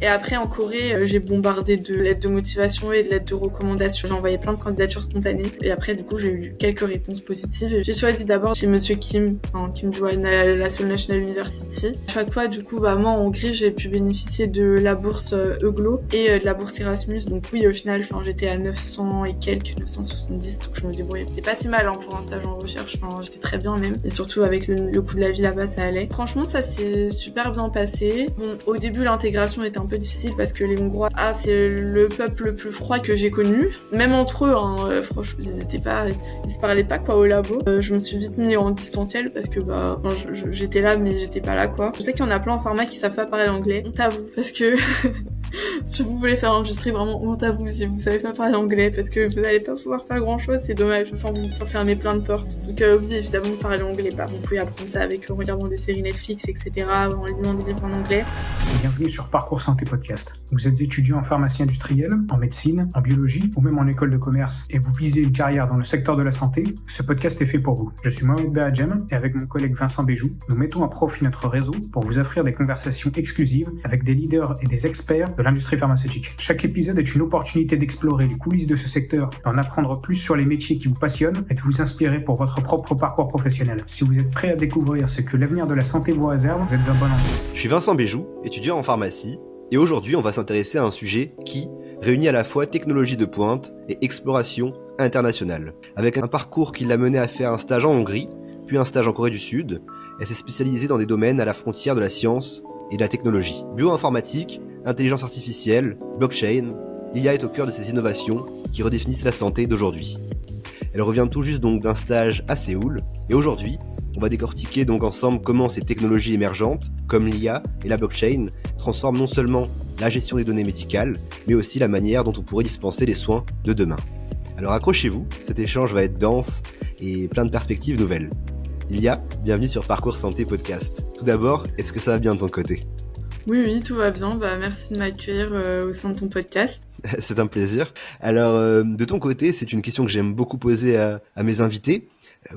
Et après, en Corée, j'ai bombardé de lettres de motivation et de lettres de recommandation. J'ai envoyé plein de candidatures spontanées. Et après, du coup, j'ai eu quelques réponses positives. J'ai choisi d'abord chez Monsieur Kim, Kim Jo-Hyun à la Seoul National University. À chaque fois, du coup, moi, en Hongrie, j'ai pu bénéficier de la bourse EUGLO et de la bourse Erasmus. Donc oui, au final, j'étais à 900 et quelques, 970. Donc je me débrouillais. C'était pas si mal pour un stage en recherche. J'étais très bien même. Et surtout, avec le coût de la vie là-bas, ça allait. Franchement, ça s'est super bien passé. Bon, au début, l'intégration était un peu difficile parce que les Hongrois, c'est le peuple le plus froid que j'ai connu. Même entre eux, franchement, ils se parlaient pas au labo. Je me suis vite mis en distanciel parce que j'étais là mais j'étais pas là Je sais qu'il y en a plein en pharma qui savent pas parler l'anglais. Honte à vous parce que si vous voulez faire l'industrie, vraiment honte à vous si vous savez pas parler anglais parce que vous allez pas pouvoir faire grand chose, c'est dommage. Vous fermez plein de portes. Donc oui, évidemment, parler anglais, vous pouvez apprendre ça en regardant des séries Netflix, etc., en lisant des livres en anglais. Bienvenue sur Parcours Santé Podcast. Vous êtes étudiant en pharmacie industrielle, en médecine, en biologie ou même en école de commerce et vous visez une carrière dans le secteur de la santé, ce podcast est fait pour vous. Je suis Mohamed Bahadjem et avec mon collègue Vincent Béjou, nous mettons à profit notre réseau pour vous offrir des conversations exclusives avec des leaders et des experts de l'industrie pharmaceutique. Chaque épisode est une opportunité d'explorer les coulisses de ce secteur, d'en apprendre plus sur les métiers qui vous passionnent et de vous inspirer pour votre propre parcours professionnel. Si vous êtes prêt à découvrir ce que l'avenir de la santé vous réserve, vous êtes un bon endroit. Je suis Vincent Béjou, étudiant en pharmacie, et aujourd'hui on va s'intéresser à un sujet qui réunit à la fois technologie de pointe et exploration internationale. Avec un parcours qui l'a mené à faire un stage en Hongrie, puis un stage en Corée du Sud, elle s'est spécialisée dans des domaines à la frontière de la science et de la technologie. Bioinformatique, intelligence artificielle, blockchain, l'IA est au cœur de ces innovations qui redéfinissent la santé d'aujourd'hui. Elle revient tout juste donc d'un stage à Séoul, et aujourd'hui, on va décortiquer donc ensemble comment ces technologies émergentes, comme l'IA et la blockchain, transforment non seulement la gestion des données médicales, mais aussi la manière dont on pourrait dispenser les soins de demain. Alors accrochez-vous, cet échange va être dense et plein de perspectives nouvelles. Ilia, bienvenue sur Parcours Santé Podcast. Tout d'abord, est-ce que ça va bien de ton côté ? Oui, tout va bien. Merci de m'accueillir au sein de ton podcast. C'est un plaisir. Alors, de ton côté, c'est une question que j'aime beaucoup poser à mes invités.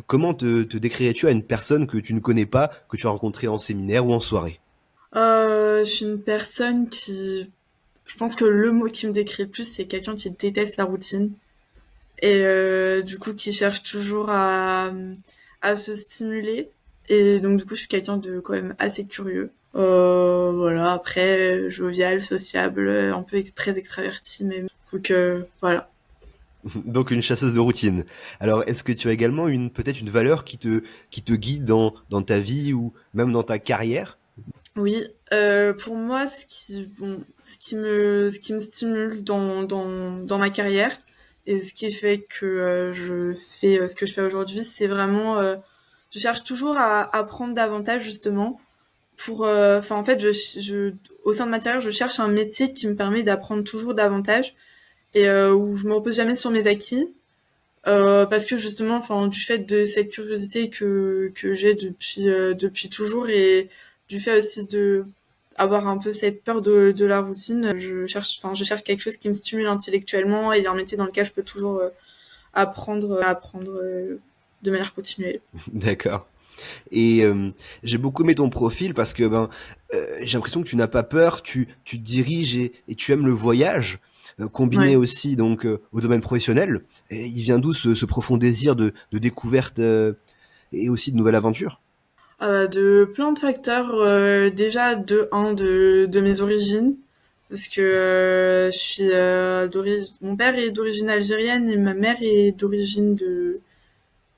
Comment te décrirais-tu à une personne que tu ne connais pas, que tu as rencontrée en séminaire ou en soirée ? Je suis une personne qui... Je pense que le mot qui me décrit le plus, c'est quelqu'un qui déteste la routine. Et du coup, qui cherche toujours à se stimuler. Et donc, du coup, je suis quelqu'un de quand même assez curieux. Voilà, après, jovial, sociable, un peu très extraverti même. Donc, voilà. Donc une chasseuse de routine. Alors, est-ce que tu as également peut-être une valeur qui te guide dans ta vie ou même dans ta carrière ? Oui, pour moi, ce qui me stimule dans ma carrière et ce qui fait que je fais ce que je fais aujourd'hui, c'est vraiment, je cherche toujours à apprendre davantage justement en fait, au sein de ma carrière, je cherche un métier qui me permet d'apprendre toujours davantage et où je me repose jamais sur mes acquis. Parce que justement, du fait de cette curiosité que j'ai depuis toujours et du fait aussi de avoir un peu cette peur de la routine, je cherche quelque chose qui me stimule intellectuellement et un métier dans lequel je peux toujours apprendre de manière continuelle. D'accord. Et j'ai beaucoup aimé ton profil parce que j'ai l'impression que tu n'as pas peur, tu te diriges et tu aimes le voyage, combiné Ouais. aussi donc au domaine professionnel. Et il vient d'où ce profond désir de découverte et aussi de nouvelles aventures ? De plein de facteurs, déjà de mes origines, parce que mon père est d'origine algérienne et ma mère est d'origine de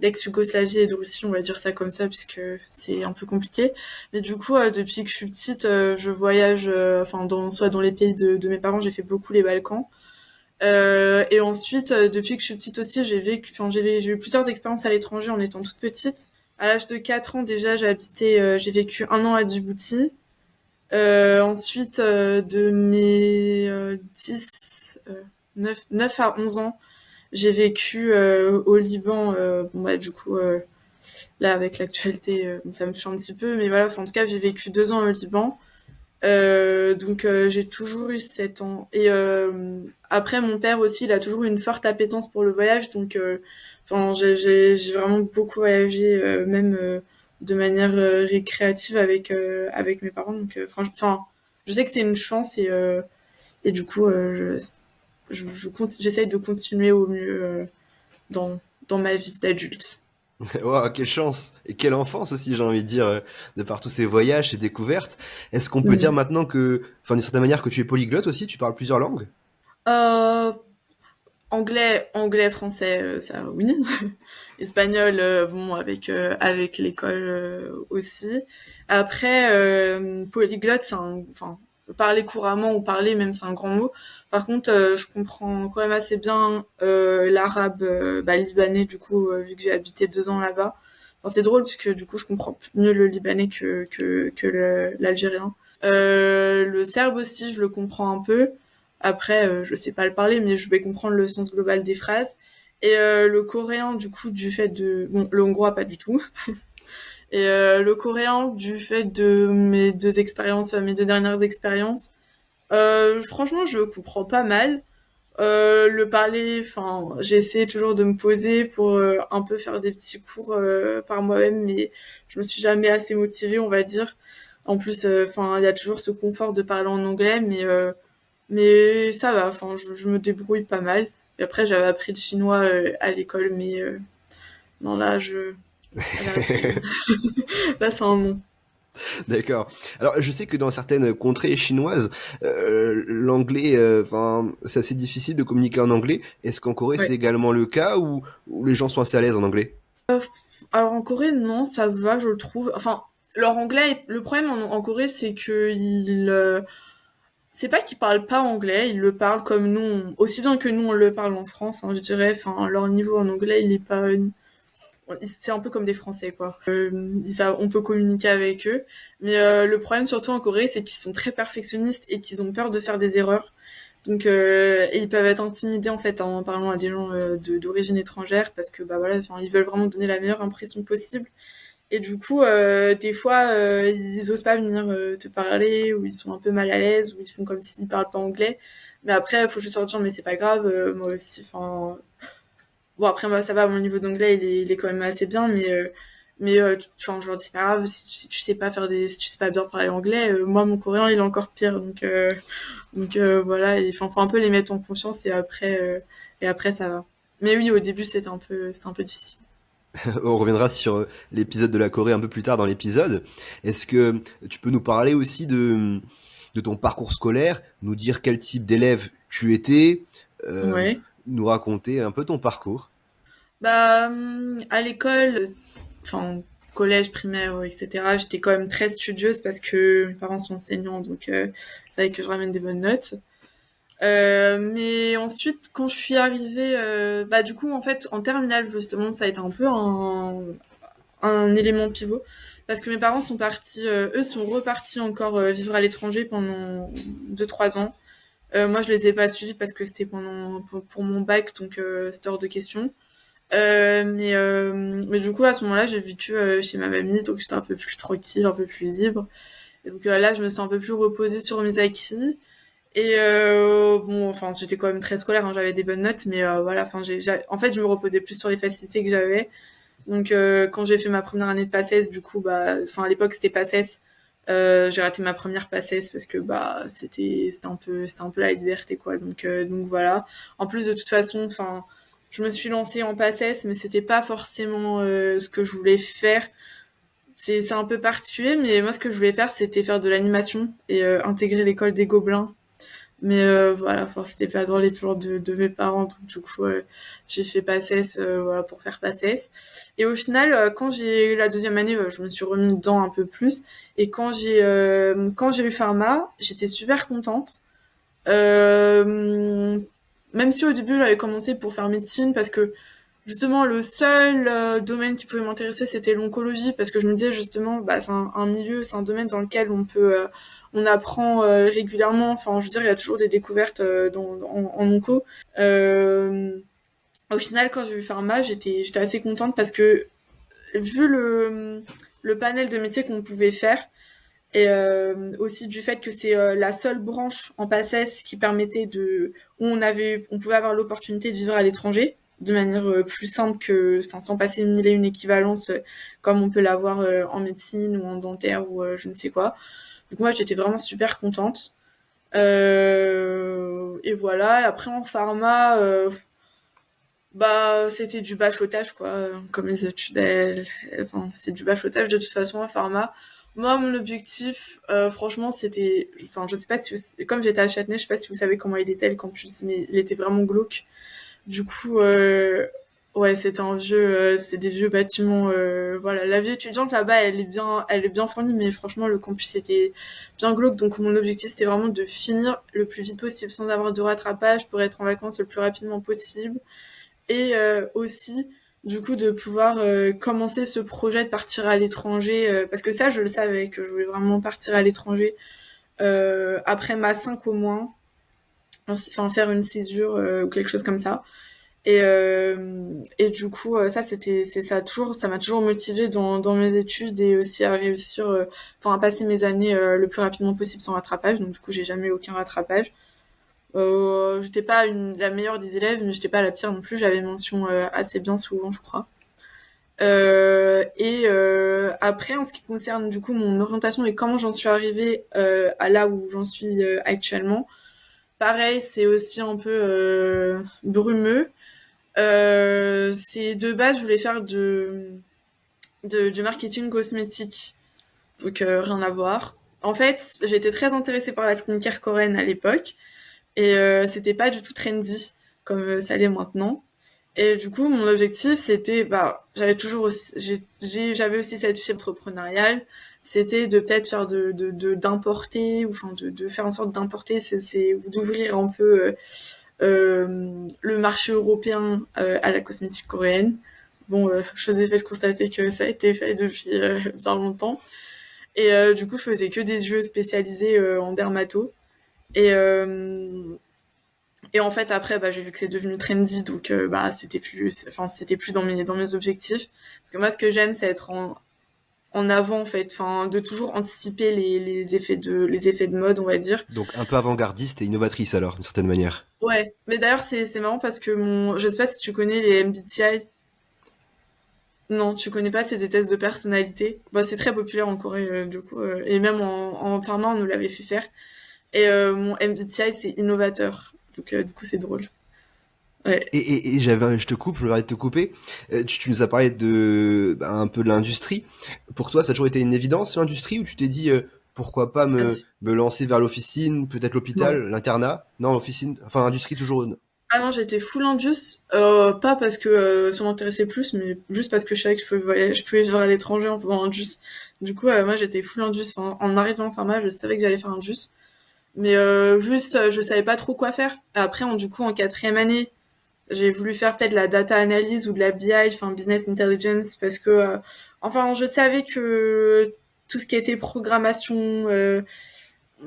d'ex-Yougoslavie et de Russie, on va dire ça comme ça, puisque c'est un peu compliqué. Mais du coup, depuis que je suis petite, je voyage, soit dans les pays de mes parents, j'ai fait beaucoup les Balkans. Et ensuite, depuis que je suis petite aussi, j'ai eu plusieurs expériences à l'étranger en étant toute petite. À l'âge de 4 ans déjà, j'ai vécu 1 an à Djibouti. Ensuite, de mes 9 à 11 ans, j'ai vécu au Liban. Du coup, là, avec l'actualité, ça me fait un petit peu. Mais voilà, en tout cas, j'ai vécu 2 ans au Liban. Donc j'ai toujours eu 7 ans. Et après, mon père aussi, il a toujours eu une forte appétence pour le voyage. Donc j'ai vraiment beaucoup voyagé, même de manière récréative avec mes parents. Donc je sais que c'est une chance et du coup, j'essaye de continuer au mieux dans, dans ma vie d'adulte. Waouh, quelle chance! Et quelle enfance aussi, j'ai envie de dire, de par tous ces voyages, ces découvertes. Est-ce qu'on peut dire Mm. maintenant que, enfin, d'une certaine manière, que tu es polyglotte aussi? Tu parles plusieurs langues? Euh, anglais, français, ça oui. Espagnol, bon, avec l'école aussi. Après, polyglotte, enfin, parler couramment ou parler même, c'est un grand mot. Par contre, je comprends quand même assez bien l'arabe libanais, du coup, vu que j'ai habité 2 ans là-bas. Enfin, c'est drôle puisque du coup, je comprends mieux le libanais que l'algérien. Le serbe aussi, je le comprends un peu. Après, je sais pas le parler, mais je vais comprendre le sens global des phrases. Et le coréen, du coup, du fait de... Bon, le hongrois, pas du tout. Et le coréen, du fait de mes 2 dernières expériences, franchement, je comprends pas mal. Le parler, enfin, j'essaie toujours de me poser pour un peu faire des petits cours par moi-même, mais je me suis jamais assez motivée, on va dire. En plus, enfin, il y a toujours ce confort de parler en anglais, mais ça va, enfin, je me débrouille pas mal. Et après, j'avais appris le chinois à l'école, mais non, là, là, c'est un nom. D'accord. Alors, je sais que dans certaines contrées chinoises, l'anglais, enfin, c'est assez difficile de communiquer en anglais. Est-ce qu'en Corée, c'est Ouais. également le cas ou les gens sont assez à l'aise en anglais? Alors en Corée, non, ça va, je le trouve. Enfin, leur anglais, le problème en Corée, c'est que c'est pas qu'ils parlent pas anglais, ils le parlent comme nous, aussi bien que nous on le parle en France, hein, je dirais. Enfin, leur niveau en anglais, il est pas, c'est un peu comme des Français, quoi. On peut communiquer avec eux, mais le problème surtout en Corée, c'est qu'ils sont très perfectionnistes et qu'ils ont peur de faire des erreurs. Donc, et ils peuvent être intimidés en fait en parlant à des gens d'origine étrangère parce que bah voilà, enfin ils veulent vraiment donner la meilleure impression possible. Et du coup, des fois, ils osent pas venir te parler ou ils sont un peu mal à l'aise ou ils font comme s'ils parlent pas anglais. Mais après, il faut juste leur dire mais c'est pas grave, moi aussi. Enfin, bon après moi ça va, mon niveau d'anglais il est quand même assez bien, enfin je leur dis c'est pas grave si tu sais pas si tu sais pas bien parler anglais, moi mon coréen il est encore pire donc voilà, faut un peu les mettre en confiance et après ça va. Mais oui, au début c'était un peu difficile. On reviendra sur l'épisode de la Corée un peu plus tard dans l'épisode. Est-ce que tu peux nous parler aussi de ton parcours scolaire, nous dire quel type d'élève tu étais, euh, Ouais. nous raconter un peu ton parcours? Bah à l'école, enfin collège, primaire, etc. J'étais quand même très studieuse parce que mes parents sont enseignants, donc il fallait que je ramène des bonnes notes. Mais ensuite, quand je suis arrivée, bah du coup, en fait, en terminale, justement, ça a été un peu un élément pivot. Parce que mes parents sont partis, eux sont repartis encore vivre à l'étranger pendant 2 3 ans. Moi, je les ai pas suivis parce que c'était pour mon bac, donc c'était hors de question. Mais du coup, à ce moment-là, j'ai vécu chez ma mamie, donc j'étais un peu plus tranquille, un peu plus libre. Et donc là, je me sens un peu plus reposée sur mes acquis. Et bon, enfin, j'étais quand même très scolaire, hein, j'avais des bonnes notes, mais voilà, enfin, en fait, je me reposais plus sur les facilités que j'avais. Donc, quand j'ai fait ma première année de PACES, du coup, bah, enfin, à l'époque, c'était PACES. J'ai raté ma première PACES parce que bah, c'était un peu la liberté, quoi. Donc voilà. En plus, de toute façon, enfin, je me suis lancée en PACES, mais c'était pas forcément ce que je voulais faire. C'est un peu particulier, mais moi, ce que je voulais faire, c'était faire de l'animation et intégrer l'école des Gobelins. Mais voilà, enfin, c'était pas dans les plans de mes parents, donc du coup, j'ai fait PACES voilà, pour faire PACES. Et au final, quand j'ai eu la deuxième année, je me suis remis dedans un peu plus. Et quand j'ai eu pharma, j'étais super contente. Euh, Même si au début, j'avais commencé pour faire médecine, parce que justement, le seul domaine qui pouvait m'intéresser, c'était l'oncologie, parce que je me disais justement, bah, c'est un milieu, c'est un domaine dans lequel on apprend régulièrement. Enfin, je veux dire, il y a toujours des découvertes en onco. Euh, Au final, quand j'ai eu pharma, j'étais assez contente parce que vu le panel de métiers qu'on pouvait faire, et aussi du fait que c'est la seule branche en PACES qui permettait où on pouvait avoir l'opportunité de vivre à l'étranger de manière plus simple enfin, sans passer mille et une équivalences comme on peut l'avoir en médecine ou en dentaire ou je ne sais quoi. Donc moi, j'étais vraiment super contente. Et voilà. Et après, en pharma, bah, c'était du bachotage, quoi. Comme les études, enfin, c'est du bachotage de toute façon en pharma. Moi, mon objectif, franchement, c'était, enfin, je sais pas si comme j'étais à Châtenay, je sais pas si vous savez comment il était le campus, mais il était vraiment glauque. Du coup, ouais, c'est des vieux bâtiments. Voilà, la vie étudiante là-bas, elle est bien fournie, mais franchement, le campus était bien glauque. Donc, mon objectif, c'était vraiment de finir le plus vite possible sans avoir de rattrapage pour être en vacances le plus rapidement possible. Et aussi, du coup, de pouvoir commencer ce projet de partir à l'étranger, parce que ça, je le savais que je voulais vraiment partir à l'étranger après ma 5 au moins, enfin faire une césure ou quelque chose comme ça. Et du coup, ça m'a toujours motivée dans mes études et aussi à réussir, enfin à passer mes années le plus rapidement possible sans rattrapage. Donc du coup, j'ai jamais eu aucun rattrapage. J'étais pas la meilleure des élèves, mais j'étais pas la pire non plus. J'avais mention assez bien souvent, je crois. Et après, en ce qui concerne du coup mon orientation et comment j'en suis arrivée à là où j'en suis actuellement, pareil, c'est aussi un peu brumeux. C'est de base, je voulais faire du marketing cosmétique, donc rien à voir. En fait, j'étais très intéressée par la skincare coréenne à l'époque, et c'était pas du tout trendy comme ça l'est maintenant. Et du coup, mon objectif, c'était, bah, j'avais aussi cette fibre entrepreneuriale. C'était de peut-être faire d'importer, ou enfin de faire en sorte d'importer, ou d'ouvrir un peu le marché européen à la cosmétique coréenne. Bon, je vous ai fait de constater que ça a été fait depuis bien longtemps. Et du coup, je faisais que des yeux spécialisés en dermato. Et, et en fait, après, bah, j'ai vu que c'est devenu trendy, donc bah, c'était plus dans mes objectifs. Parce que moi, ce que j'aime, c'est être en avant, en fait, enfin, de toujours anticiper les effets de mode, on va dire. Donc un peu avant-gardiste et innovatrice alors, d'une certaine manière. Ouais. Mais d'ailleurs, c'est marrant parce que je sais pas si tu connais les MBTI. Non, tu connais pas, c'est des tests de personnalité. Bah, c'est très populaire en Corée, du coup, et même en pharma, on nous l'avait fait faire. Et mon MBTI, c'est innovateur. Donc, du coup, c'est drôle. Ouais. Et je te coupe, je vais arrêter de te couper. Tu nous as parlé un peu de l'industrie. Pour toi, ça a toujours été une évidence l'industrie ou tu t'es dit pourquoi pas Ah, si. me lancer vers l'officine, peut-être Non. l'hôpital, l'internat? Non, l'officine, enfin industrie toujours. Ah non, j'étais full Indus, pas parce que ça m'intéressait plus, mais juste parce que je savais que je pouvais vivre à l'étranger en faisant Indus. Du coup, moi j'étais full Indus. Enfin, en arrivant en pharma, je savais que j'allais faire Indus, mais juste je savais pas trop quoi faire. Après, du coup, en quatrième année, j'ai voulu faire peut-être la data analyse ou de la BI, enfin business intelligence, parce que enfin je savais que tout ce qui était programmation,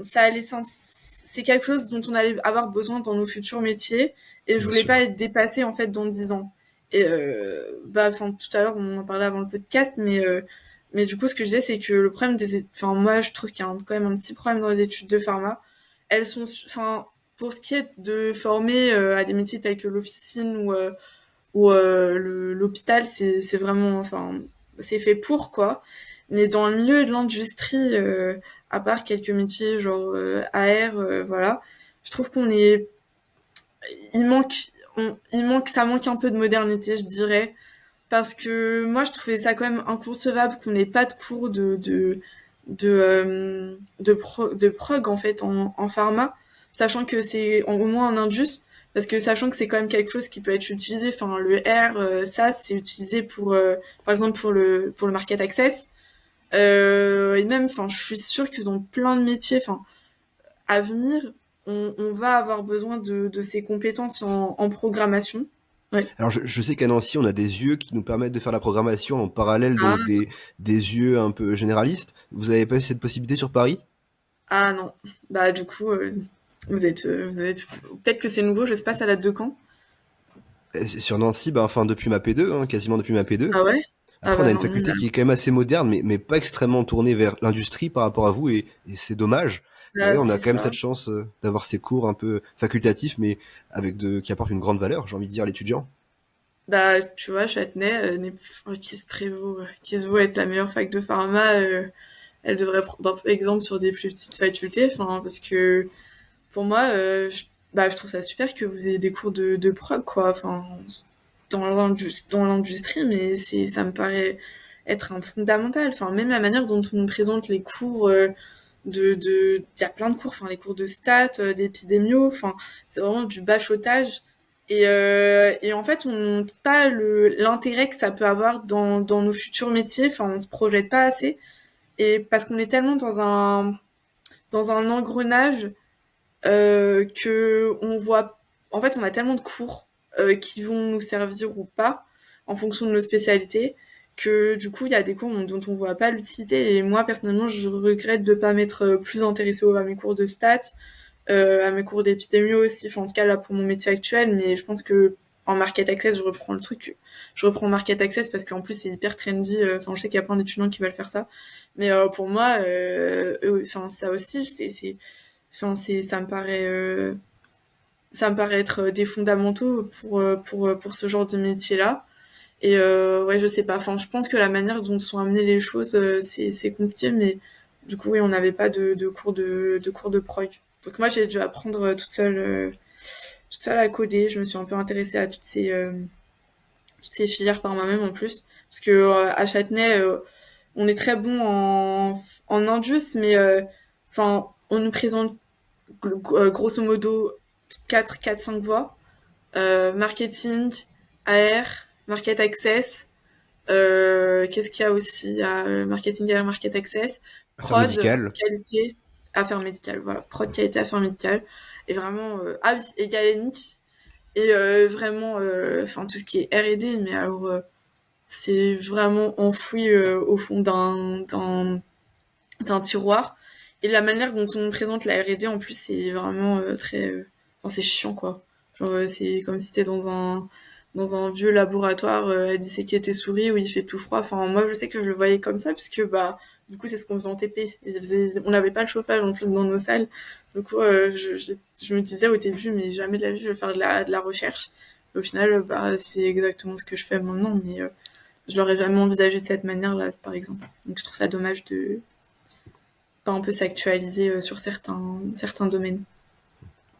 ça allait c'est quelque chose dont on allait avoir besoin dans nos futurs métiers, et je Bien voulais pas sûr. être dépassée en fait dans 10 ans. Et bah enfin tout à l'heure on en parlait avant le podcast, mais du coup ce que je disais c'est que le problème enfin moi je trouve qu'il y a quand même un petit problème dans les études de pharma. Elles sont enfin pour ce qui est de former à des métiers tels que l'officine ou l'hôpital, c'est vraiment enfin c'est fait pour quoi. Mais dans le milieu de l'industrie, à part quelques métiers genre AR, voilà, je trouve qu'on est, il manque, ça manque un peu de modernité, je dirais, parce que moi je trouvais ça quand même inconcevable qu'on n'ait pas de cours de prog en fait en pharma, sachant que c'est au moins en indus, parce que sachant que c'est quand même quelque chose qui peut être utilisé, enfin le R, ça c'est utilisé pour par exemple pour le market access, et même enfin je suis sûre que dans plein de métiers, enfin à venir, on va avoir besoin de ces compétences en programmation. Ouais. Alors je sais qu'à Nancy, on a des yeux qui nous permettent de faire la programmation en parallèle Ah, donc des yeux un peu généralistes. Vous avez pas eu cette possibilité sur Paris? ah non, bah du coup vous êtes peut-être que c'est nouveau, je sais pas, ça date de quand? Sur Nancy, enfin depuis ma P2, hein, quasiment depuis ma P2. Ah ouais? Ah Après, on bah a une non, faculté qui est quand même assez moderne, mais pas extrêmement tournée vers l'industrie par rapport à vous, et c'est dommage. Mais là ouais, on a c'est quand même ça. cette chance d'avoir ces cours un peu facultatifs, mais qui apportent une grande valeur, j'ai envie de dire, à l'étudiant. Bah tu vois, Châtenay, qui se vaut être la meilleure fac de pharma, elle devrait prendre exemple sur des plus petites facultés, enfin, parce que pour moi, je trouve ça super que vous ayez des cours de prog, quoi, enfin, dans l'industrie, mais ça me paraît être un fondamental. Enfin, même la manière dont on nous présente les cours il y a plein de cours, enfin, les cours de stats, d'épidémio, enfin, c'est vraiment du bachotage. Et en fait, on ne montre pas l'intérêt que ça peut avoir dans nos futurs métiers. Enfin, on se projette pas assez. Et parce qu'on est tellement dans un engrenage que on voit, en fait, on a tellement de cours qui vont nous servir ou pas en fonction de nos spécialités que du coup, il y a des cours dont on voit pas l'utilité. Et moi, personnellement, je regrette de pas m'être plus intéressée à mes cours de stats, à mes cours d'épidémio aussi. Enfin, en tout cas, là, pour mon métier actuel. Mais je pense que en market access, je reprends market access parce qu'en plus, c'est hyper trendy. Enfin, je sais qu'il y a plein d'étudiants qui veulent faire ça. Mais pour moi, enfin, ça aussi, enfin, ça me paraît être des fondamentaux pour ce genre de métier-là. Et ouais, je sais pas. Enfin, je pense que la manière dont sont amenées les choses, c'est compliqué, mais du coup, oui, on n'avait pas de cours de prog. Donc moi, j'ai dû apprendre toute seule à coder. Je me suis un peu intéressée à toutes ces filières par moi-même en plus, parce que à Châtenay, on est très bon en Indus, mais enfin, on nous présente grosso modo 4 5 voies. Marketing, AR, Market Access. Qu'est-ce qu'il y a aussi? Il y a Marketing, AR, Market Access. Affaires Prod, médicales. qualité, affaires médicales. Voilà, prod, qualité, affaires médicales. Et vraiment, ah oui, et galénique. Et vraiment, enfin, tout ce qui est R&D, mais alors, c'est vraiment enfoui au fond d'un tiroir. Et la manière dont on présente la R&D, en plus, c'est vraiment très... Enfin, c'est chiant, quoi. Genre, c'est comme si t'étais dans un vieux laboratoire à disséquer tes souris où il fait tout froid. Enfin, moi, je sais que je le voyais comme ça, puisque, bah, du coup, c'est ce qu'on faisait en TP. On n'avait pas le chauffage, en plus, dans nos salles. Du coup, je me disais au début, mais jamais de la vie, je vais faire de la recherche. Et au final, bah, c'est exactement ce que je fais maintenant, mais je l'aurais jamais envisagé de cette manière-là, par exemple. Donc, je trouve ça dommage de pas un peu s'actualiser sur certains domaines.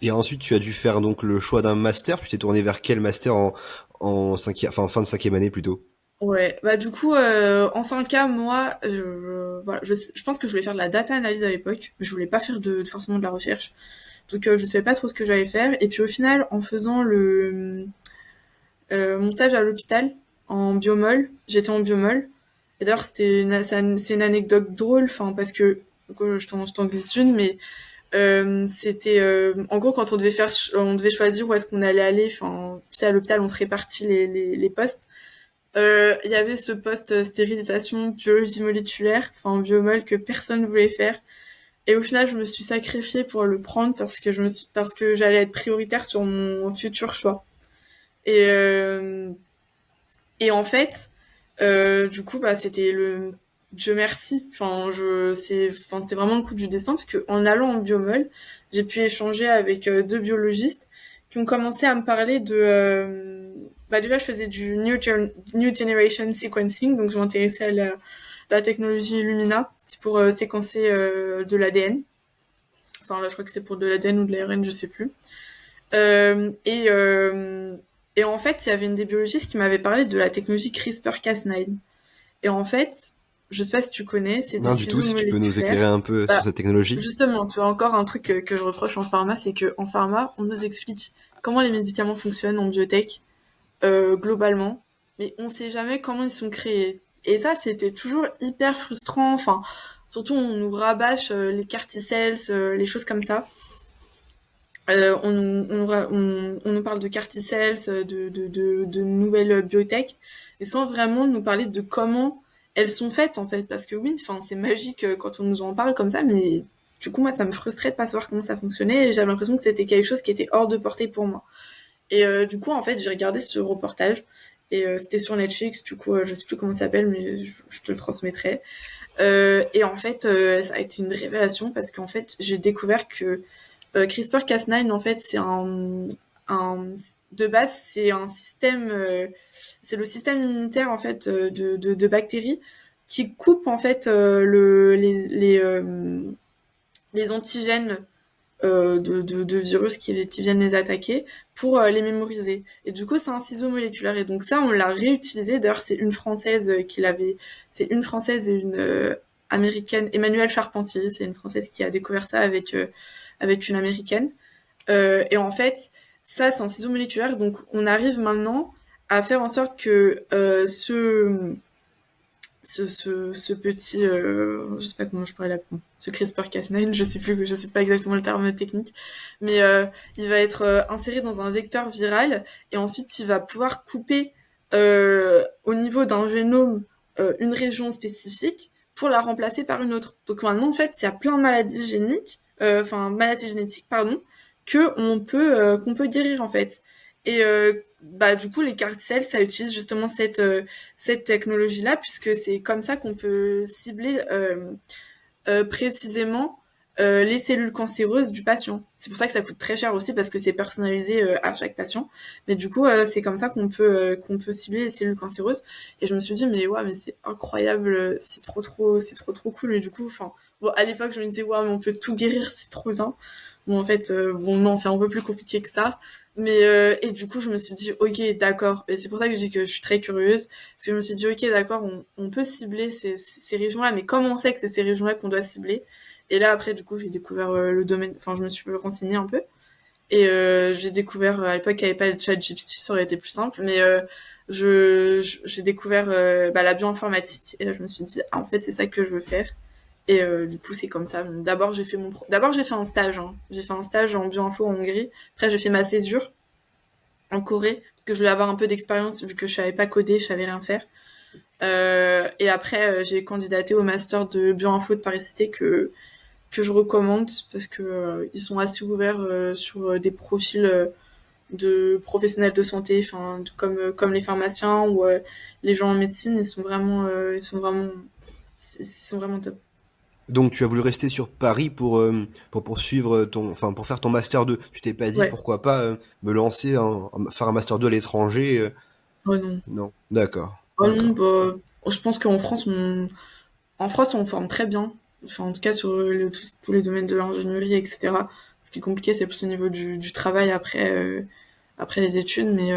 Et ensuite, tu as dû faire donc le choix d'un master. Tu t'es tourné vers quel master en cinquième, enfin, en fin de cinquième année plutôt? Ouais, bah du coup, en 5K, moi, voilà, je pense que je voulais faire de la data analyse à l'époque, mais je voulais pas faire forcément de la recherche. Donc je savais pas trop ce que j'allais faire. Et puis au final, en faisant mon stage à l'hôpital, en biomol, j'étais en biomol. Et d'ailleurs, c'est une anecdote drôle, enfin, parce que, du coup, je t'en glisse une, mais c'était en gros quand on devait choisir où est-ce qu'on allait aller. Enfin, tu sais, à l'hôpital, on se répartit les postes. Il y avait ce poste stérilisation biologie moléculaire, enfin biomol que personne voulait faire. Et au final, je me suis sacrifiée pour le prendre parce que j'allais être prioritaire sur mon futur choix. Et en fait, du coup, bah c'était le Dieu merci. Enfin, c'était vraiment le coup du destin parce que en allant en biomol, j'ai pu échanger avec deux biologistes qui ont commencé à me parler bah déjà, je faisais du New Generation Sequencing, donc je m'intéressais à la technologie Illumina. C'est pour séquencer de l'ADN. Enfin, là, je crois que c'est pour de l'ADN ou de l'ARN, je sais plus. Euh, et, euh, et en fait, il y avait une des biologistes qui m'avait parlé de la technologie CRISPR-Cas9. Et en fait, je sais pas si tu connais, c'est des Non, du tout. ciseaux Si tu peux nous moléculaires. éclairer un peu sur Bah, cette technologie. justement, tu vois, encore un truc que je reproche en pharma, c'est qu'en pharma, on nous explique comment les médicaments fonctionnent en biotech, globalement, mais on sait jamais comment ils sont créés. Et ça, c'était toujours hyper frustrant. Enfin, surtout, on nous rabâche les carticelles, les choses comme ça. On nous parle de carticelles, de nouvelles biotech, et sans vraiment nous parler de comment elles sont faites, en fait. Parce que oui, enfin, c'est magique quand on nous en parle comme ça, mais du coup, moi, ça me frustrait de pas savoir comment ça fonctionnait, et j'avais l'impression que c'était quelque chose qui était hors de portée pour moi. Et du coup, en fait, j'ai regardé ce reportage, et c'était sur Netflix, du coup, je sais plus comment ça s'appelle, mais je te le transmettrai. Et en fait, ça a été une révélation, parce qu'en fait, j'ai découvert que CRISPR-Cas9, en fait, un, de base, c'est un système, c'est le système immunitaire, en fait, de bactéries qui coupe en fait les antigènes de virus qui viennent les attaquer pour les mémoriser. Et du coup, c'est un ciseau moléculaire. Et donc ça, on l'a réutilisé. D'ailleurs, c'est une Française qui l'avait. C'est une Française et une Américaine, Emmanuelle Charpentier. C'est une Française qui a découvert ça avec une Américaine. Et en fait, ça, c'est un ciseau moléculaire. Donc, on arrive maintenant à faire en sorte que ce petit, je sais pas comment je pourrais l'appeler, ce CRISPR-Cas9, je sais pas exactement le terme technique, mais il va être inséré dans un vecteur viral et ensuite il va pouvoir couper au niveau d'un génome une région spécifique pour la remplacer par une autre. Donc maintenant en fait il y a plein de maladies géniques, maladies génétiques pardon, qu'on peut guérir en fait. Et du coup, les CAR T-cells, ça utilise justement cette technologie-là, puisque c'est comme ça qu'on peut cibler précisément les cellules cancéreuses du patient. C'est pour ça que ça coûte très cher aussi, parce que c'est personnalisé à chaque patient. Mais du coup, c'est comme ça qu'on peut cibler les cellules cancéreuses. Et je me suis dit, mais ouais, mais c'est incroyable, c'est trop cool. Et du coup, bon, à l'époque, je me disais, ouais, mais on peut tout guérir, c'est trop bien. Bon, en fait, bon, non, c'est un peu plus compliqué que ça. Mais et du coup, je me suis dit, ok, d'accord. Et c'est pour ça que je dis que je suis très curieuse. Parce que je me suis dit, ok, d'accord, on peut cibler ces régions-là, mais comment on sait que c'est ces régions-là qu'on doit cibler? Et là, après, du coup, j'ai découvert le domaine, enfin, je me suis renseignée un peu. Et j'ai découvert, à l'époque, il n'y avait pas de chat GPT, ça aurait été plus simple, mais j'ai découvert la bioinformatique. Et là, je me suis dit, ah, en fait, c'est ça que je veux faire. Et du coup, c'est comme ça. D'abord, j'ai fait un stage. Hein. J'ai fait un stage en bioinfo en Hongrie. Après, j'ai fait ma césure en Corée parce que je voulais avoir un peu d'expérience vu que je savais pas coder, je savais rien faire. Et après, j'ai candidaté au master de bioinfo de Paris Cité que je recommande parce que ils sont assez ouverts sur des profils de professionnels de santé, comme les pharmaciens ou les gens en médecine. Ils sont vraiment top. Donc tu as voulu rester sur Paris pour poursuivre pour faire ton master 2. Tu t'es pas dit Ouais. pourquoi pas me lancer faire un master 2 à l'étranger Oh non. Non. D'accord. Oh non, D'accord. bah, je pense en France, on forme très bien. Enfin, en tout cas, sur tous les domaines de l'ingénierie, etc. Ce qui est compliqué, c'est plus au niveau du travail après les études. Mais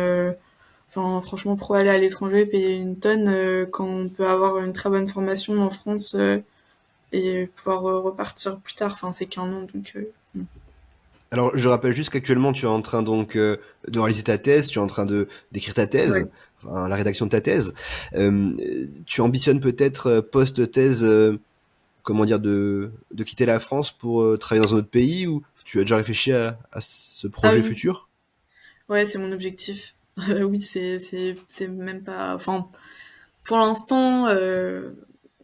franchement, pour aller à l'étranger, payer une tonne quand on peut avoir une très bonne formation en France et pouvoir repartir plus tard. Enfin, c'est qu'un an, donc. Alors je rappelle juste qu'actuellement tu es en train donc de réaliser ta thèse, tu es en train de d'écrire ta thèse, Ouais. enfin, la rédaction de ta thèse. Tu ambitionnes peut-être post-thèse, comment dire, de quitter la France pour travailler dans un autre pays, ou tu as déjà réfléchi à ce Ah projet oui, futur? ouais, c'est mon objectif. Oui, c'est même pas. Enfin, pour l'instant,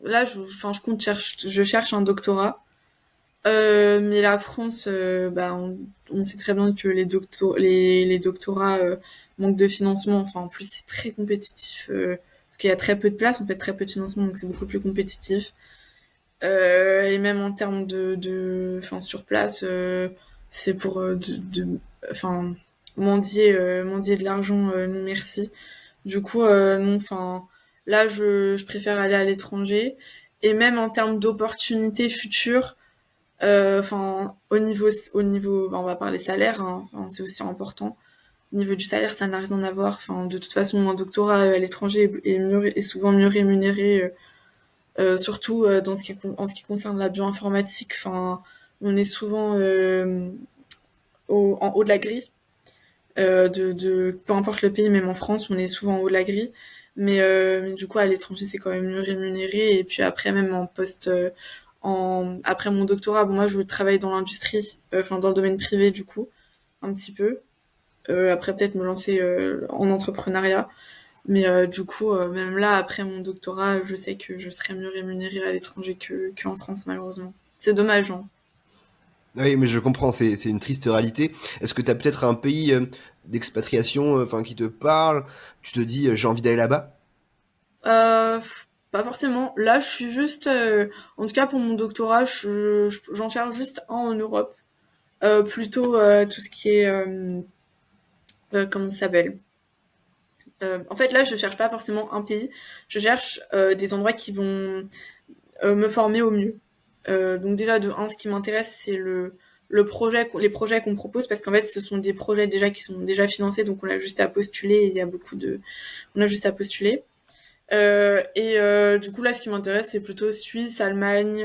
là, je cherche un doctorat. Mais la France, on sait très bien que les doctorats manquent de financement. Enfin, en plus, c'est très compétitif parce qu'il y a très peu de place, en fait, très peu de financement, donc c'est beaucoup plus compétitif. Et même en termes sur place, c'est pour enfin, mendier de l'argent, non merci. Du coup, non, là, je préfère aller à l'étranger. Et même en termes d'opportunités futures, au niveau, on va parler salaire, hein, c'est aussi important. Au niveau du salaire, ça n'a rien à voir. Enfin, de toute façon, un doctorat à l'étranger est souvent mieux rémunéré, surtout en ce qui concerne la bioinformatique. Enfin, on est souvent en haut de la grille. Peu importe le pays, même en France, on est souvent en haut de la grille. Mais du coup, à l'étranger, c'est quand même mieux rémunéré. Et puis après, même en poste, après mon doctorat, bon, moi, je veux travailler dans l'industrie, dans le domaine privé, du coup, un petit peu. Après, peut-être me lancer en entrepreneuriat. Mais du coup, même là, après mon doctorat, je sais que je serais mieux rémunérée à l'étranger qu'en France, malheureusement. C'est dommage, hein. Oui, mais je comprends, c'est une triste réalité. Est-ce que tu as peut-être un pays d'expatriation qui te parle? Tu te dis j'ai envie d'aller là-bas? Euh, Pas forcément. Là, je suis juste, en tout cas pour mon doctorat, j'en cherche juste un en Europe. Plutôt tout ce qui est, comment ça s'appelle? En fait, là, je cherche pas forcément un pays, je cherche des endroits qui vont me former au mieux. Donc déjà, de un, ce qui m'intéresse, c'est les projets qu'on propose, parce qu'en fait, ce sont des projets déjà qui sont déjà financés, donc on a juste à postuler, et il y a on a juste à postuler. Du coup, là, ce qui m'intéresse, c'est plutôt Suisse, Allemagne,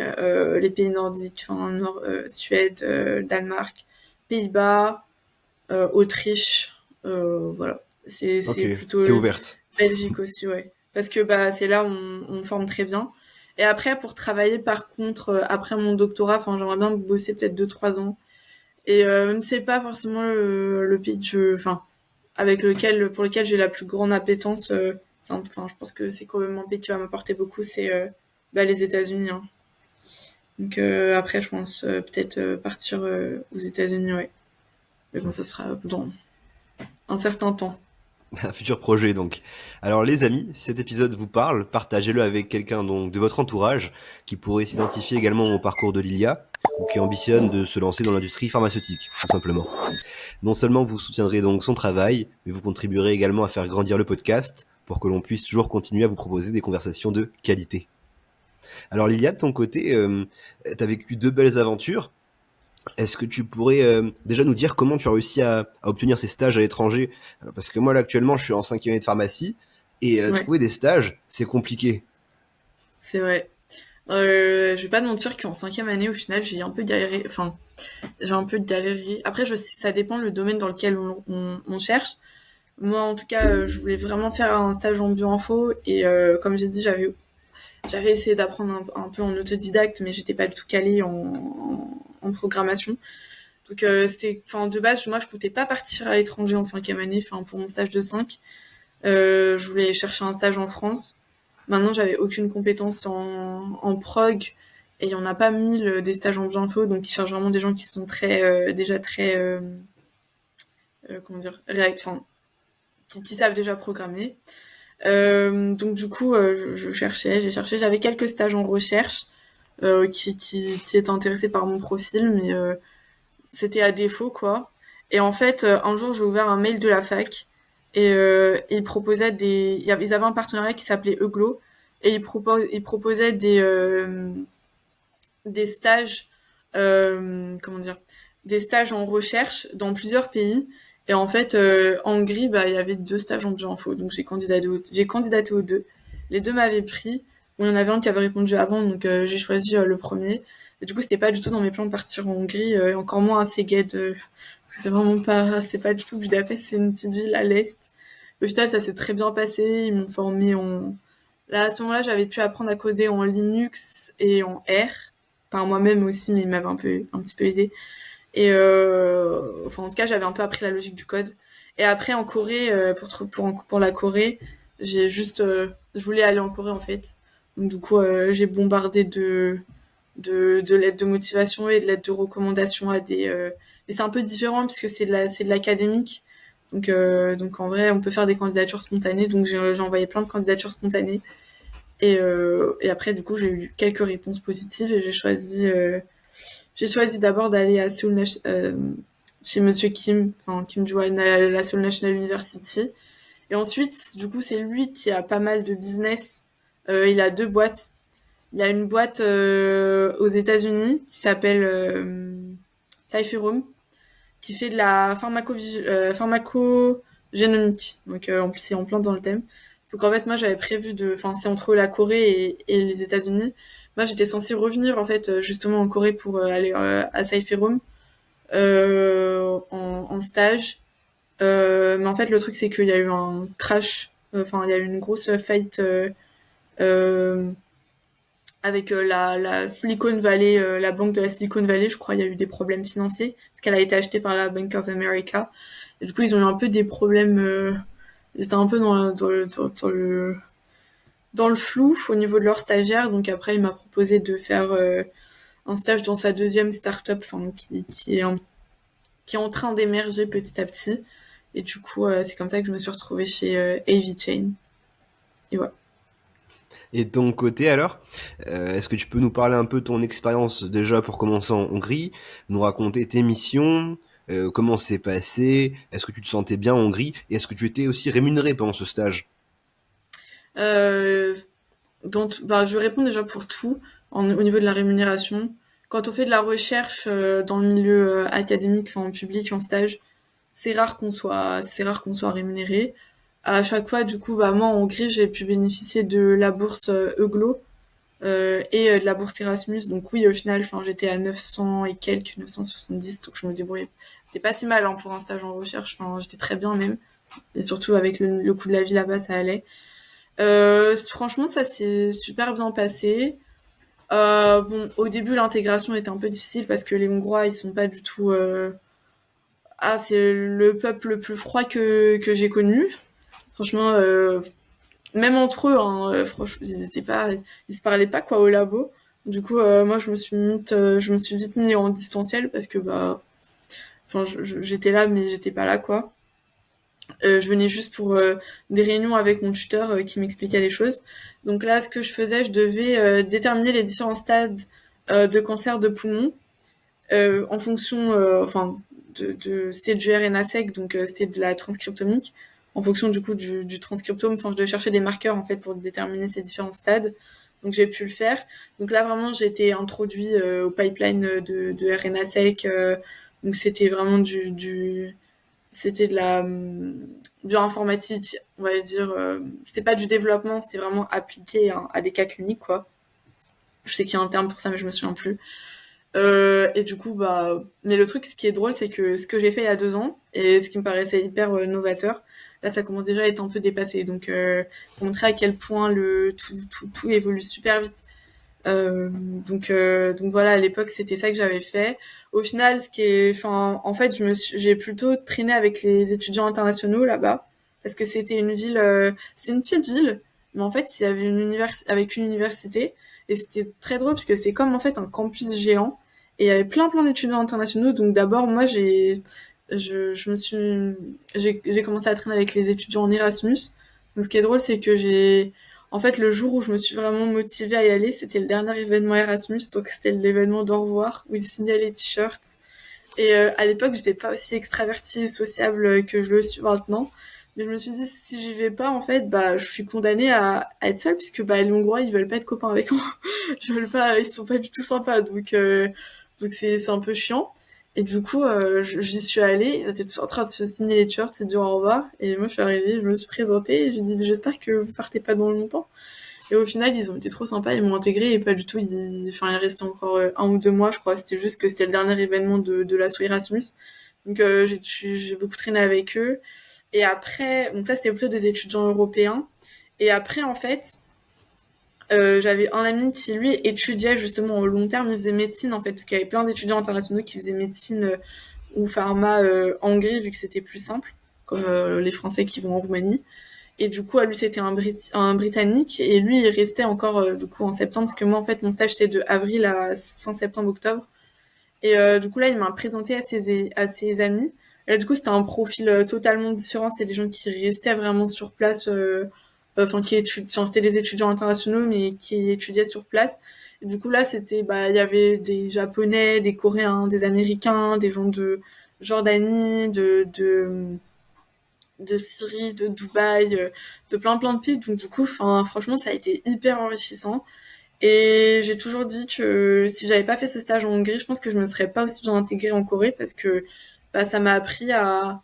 les pays nordiques, enfin, Suède, Danemark, Pays-Bas, Autriche, voilà. Ok, C'est plutôt t'es ouverte. Belgique aussi, ouais. Parce que bah, c'est là où on forme très bien. Et après, pour travailler, par contre, après mon doctorat, enfin, j'aimerais bien bosser peut-être 2-3 ans. Et même si c'est pas forcément le pays enfin, pour lequel j'ai la plus grande appétence, enfin, je pense que c'est quand même un pays qui va m'apporter beaucoup, c'est bah, les États-Unis, hein. Donc après, je pense peut-être partir aux États-Unis, ouais. Mais bon, ça sera dans un certain temps. Un futur projet donc. Alors les amis, si cet épisode vous parle, partagez-le avec quelqu'un donc de votre entourage qui pourrait s'identifier également au parcours de Lilia ou qui ambitionne de se lancer dans l'industrie pharmaceutique, tout simplement. Non seulement vous soutiendrez donc son travail, mais vous contribuerez également à faire grandir le podcast pour que l'on puisse toujours continuer à vous proposer des conversations de qualité. Alors Lilia, de ton côté, t'as vécu 2 belles aventures. Est-ce que tu pourrais déjà nous dire comment tu as réussi à obtenir ces stages à l'étranger? Parce que moi, là, actuellement, je suis en 5e année de pharmacie et Ouais, trouver des stages, c'est compliqué. c'est vrai. Je vais pas te mentir qu'en 5e année, au final, j'ai un peu galéré. Enfin, j'ai un peu galéré. Après, je sais, ça dépend le domaine dans lequel on cherche. Moi, en tout cas, je voulais vraiment faire un stage en bioinfo et comme j'ai dit, j'avais essayé d'apprendre un peu en autodidacte, mais j'étais pas du tout calée en programmation. Donc enfin, de base, moi, je comptais pas partir à l'étranger en 5e année, enfin, pour mon stage de 5. Je voulais chercher un stage en France. Maintenant, j'avais aucune compétence en prog et il y en a pas 1000 des stages en bioinfo, donc ils cherchent vraiment des gens qui sont déjà très, comment dire, enfin, qui savent déjà programmer. Donc du coup, j'ai cherché, j'avais quelques stages en recherche qui étaient intéressés par mon profil, mais c'était à défaut, quoi. Et en fait, un jour, j'ai ouvert un mail de la fac et ils proposaient ils avaient un partenariat qui s'appelait Euglo et ils proposaient des stages, comment dire, des stages en recherche dans plusieurs pays. Et en fait, en Hongrie, bah, il y avait 2 stages en bioinfo, donc j'ai candidaté aux deux. Les deux m'avaient pris. Bon, il y en avait un qui avait répondu avant, donc j'ai choisi le premier. Et du coup, c'était pas du tout dans mes plans de partir en Hongrie, et encore moins à Szeged, parce que c'est pas du tout Budapest, c'est une petite ville à l'est. Au final, ça s'est très bien passé. Ils m'ont formé Là, à ce moment-là, j'avais pu apprendre à coder en Linux et en R, par moi-même aussi, mais ils m'avaient un petit peu aidé. Et enfin, en tout cas, j'avais un peu appris la logique du code. Et après, en Corée, pour la Corée, je voulais aller en Corée en fait. Donc du coup, j'ai bombardé de lettres de motivation et de lettres de recommandation à des. Mais c'est un peu différent puisque c'est de l'académique. Donc en vrai, on peut faire des candidatures spontanées. Donc j'ai envoyé plein de candidatures spontanées. Et après, du coup, j'ai eu quelques réponses positives et j'ai choisi d'abord d'aller à chez Monsieur Kim, enfin Kim Joo-hyun à la Seoul National University. Et ensuite, du coup, c'est lui qui a pas mal de business. Il a 2 boîtes. Il a une boîte aux États-Unis qui s'appelle Cypherum, qui fait de la pharmacogénomique. Donc en plus, c'est en plein dans le thème. Donc en fait, moi, j'avais prévu enfin, c'est entre la Corée et les États-Unis. Moi, j'étais censée revenir en fait justement en Corée pour aller à Cypherum en stage. Mais en fait, le truc, c'est qu'il y a eu un crash. Enfin, il y a eu une grosse faillite euh, avec la Silicon Valley, la banque de la Silicon Valley. Je crois il y a eu des problèmes financiers parce qu'elle a été achetée par la Bank of America. Et du coup, ils ont eu un peu des problèmes. Ils étaient un peu dans le flou au niveau de leur stagiaire. Donc après, il m'a proposé de faire un stage dans sa deuxième start-up, enfin, qui est en train d'émerger petit à petit. Et du coup, c'est comme ça que je me suis retrouvée chez AV Chain. Et voilà. Et de ton côté alors, est-ce que tu peux nous parler un peu de ton expérience déjà pour commencer en Hongrie, nous raconter tes missions, Comment c'est passé? Est-ce que tu te sentais bien en Hongrie? Et est-ce que tu étais aussi rémunéré pendant ce stage? Euh, je réponds déjà pour tout au niveau de la rémunération. Quand on fait de la recherche dans le milieu académique, enfin en public, en stage, c'est rare qu'on soit rémunéré. À chaque fois, du coup, bah moi en Hongrie, j'ai pu bénéficier de la bourse EUGLO et de la bourse Erasmus. Donc oui, au final, enfin j'étais à 900 et quelques, 970, donc je me débrouillais. C'était pas si mal hein, pour un stage en recherche. Enfin, j'étais très bien même. Et surtout avec le coût de la vie là-bas, ça allait. Franchement, ça s'est super bien passé. Bon, au début, l'intégration était un peu difficile parce que les Hongrois, ils sont pas du tout. Ah, c'est le peuple le plus froid que j'ai connu. Franchement, même entre eux, hein, franchement, ils se parlaient pas quoi au labo. Du coup, moi, je me suis vite mis en distanciel parce que bah, enfin, j'étais là, mais j'étais pas là quoi. Je venais juste pour des réunions avec mon tuteur qui m'expliquait les choses. Donc là, ce que je faisais, je devais déterminer les différents stades de cancer de poumon en fonction, c'était du RNA sec, donc c'était de la transcriptomique. En fonction du coup du transcriptome, enfin, je devais chercher des marqueurs en fait pour déterminer ces différents stades. Donc j'ai pu le faire. Donc là vraiment j'ai été introduit au pipeline de RNA sec. Donc c'était vraiment c'était de la bioinformatique, on va dire. C'était pas du développement, c'était vraiment appliqué hein, à des cas cliniques quoi. Je sais qu'il y a un terme pour ça, mais je me souviens plus. Et du coup, bah, mais le truc, ce qui est drôle, c'est que ce que j'ai fait il y a 2 ans, et ce qui me paraissait hyper novateur, là, ça commence déjà à être un peu dépassé. Donc, pour montrer à quel point tout évolue super vite. Donc voilà, à l'époque, c'était ça que j'avais fait. Au final, en fait, j'ai plutôt traîné avec les étudiants internationaux là-bas, parce que c'était une ville, c'est une petite ville, mais en fait, il y avait avec une université, et c'était très drôle parce que c'est comme en fait un campus géant, et il y avait plein d'étudiants internationaux. Donc d'abord, moi, je me suis, j'ai commencé à traîner avec les étudiants en Erasmus. Donc ce qui est drôle, c'est que en fait, le jour où je me suis vraiment motivée à y aller, c'était le dernier événement Erasmus, donc c'était l'événement d'au revoir, où ils signaient les t-shirts. Et à l'époque, j'étais pas aussi extravertie et sociable que je le suis maintenant. Mais je me suis dit, si j'y vais pas, en fait, bah, je suis condamnée à être seule, puisque bah, les Hongrois, ils veulent pas être copains avec moi. Ils veulent pas, ils sont pas du tout sympas, donc c'est un peu chiant. Et du coup, j'y suis allée, ils étaient tous en train de se signer les t-shirts et de dire au revoir. Et moi, je suis arrivée, je me suis présentée, et j'ai dit, j'espère que vous partez pas dans longtemps. Et au final, ils ont été trop sympas, ils m'ont intégré et pas du tout, enfin, il restait encore 1 ou 2 mois, je crois. C'était juste que c'était le dernier événement de l'assaut Erasmus. Donc, j'ai beaucoup traîné avec eux. Et après, donc ça, c'était plutôt des étudiants européens. Et après, en fait, j'avais un ami qui, lui, étudiait justement au long terme, il faisait médecine, en fait, parce qu'il y avait plein d'étudiants internationaux qui faisaient médecine ou pharma en Hongrie, vu que c'était plus simple, comme les Français qui vont en Roumanie. Et du coup, lui, c'était un Britannique. Et lui, il restait encore, du coup, en septembre. Parce que moi, en fait, mon stage, c'était de avril à fin septembre, octobre. Et du coup, là, il m'a présenté à ses amis. Et là, du coup, c'était un profil totalement différent. C'est des gens qui restaient vraiment sur place. Enfin, c'était des étudiants internationaux, mais qui étudiaient sur place. Et du coup, là, il y avait des Japonais, des Coréens, des Américains, des gens de Jordanie, de Syrie, de Dubaï, de plein de pays. Donc du coup, enfin, franchement, ça a été hyper enrichissant. Et j'ai toujours dit que si j'avais pas fait ce stage en Hongrie, je pense que je me serais pas aussi bien intégrée en Corée parce que bah, ça m'a appris à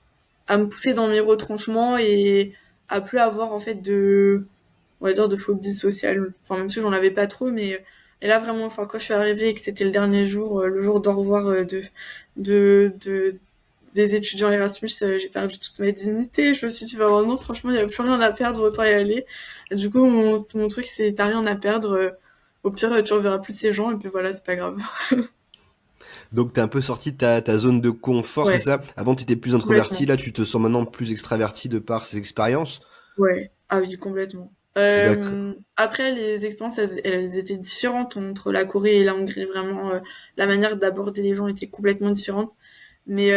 me pousser dans mes retranchements et à plus avoir en fait on va dire de phobie sociale. Enfin, même si j'en avais pas trop, mais et là vraiment, enfin, quand je suis arrivée et que c'était le dernier jour, le jour d'au revoir de des étudiants Erasmus, j'ai perdu toute ma dignité. Je me suis dit, bah non, franchement, il n'y a plus rien à perdre, autant y aller. Et du coup, mon truc, c'est t'as rien à perdre. Au pire, tu reverras plus ces gens, et puis voilà, c'est pas grave. Donc t'es un peu sorti de ta zone de confort, c'est Ouais, ça? Avant t'étais plus introverti, complètement. là tu te sens maintenant plus extraverti de par ces expériences? Ouais. Ah oui, complètement. D'accord. Après, les expériences, elles étaient différentes entre la Corée et la Hongrie. Vraiment, la manière d'aborder les gens était complètement différente. Mais